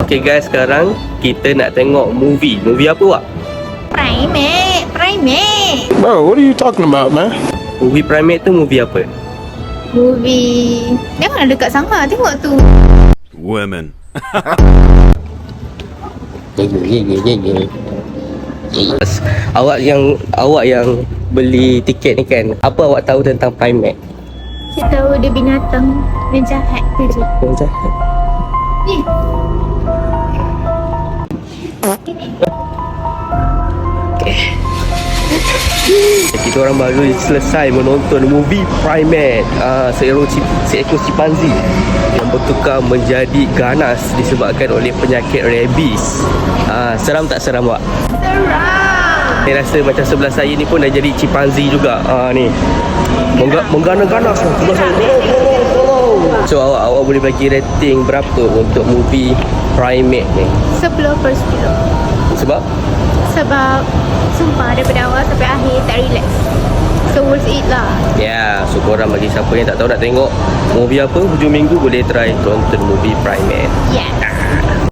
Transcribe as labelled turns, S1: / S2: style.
S1: Okay guys, sekarang kita nak tengok movie. Movie apa Wak?
S2: Primate.
S3: Bro, what are you talking about, man?
S1: Movie Primate tu movie apa?
S2: Movie. Janganlah dekat sangat. Tengok tu.
S4: Women.
S1: Awak yang beli tiket ni kan, apa awak tahu tentang Primate?
S2: Saya tahu dia binatang yang jahat tu je.
S1: Yang jahat.
S2: Ni.
S1: Kita orang baru selesai menonton movie Primate. Seekor chimpanzee yang bertukar menjadi ganas disebabkan oleh penyakit rabies. Seram tak seram Wak?
S2: Seram.
S1: Saya rasa macam sebelah saya ni pun dah jadi chimpanzee juga. Ni menggana-ganas sebelah saya. So awak boleh bagi rating berapa untuk movie Primate ni?
S2: 10 per 10.
S1: Sebab
S2: sumpah daripada awal sampai akhir tak relax. So worth it lah.
S1: ya, so korang bagi siapa yang tak tahu nak tengok movie apa hujung minggu boleh try tonton movie Primate.
S2: Yes.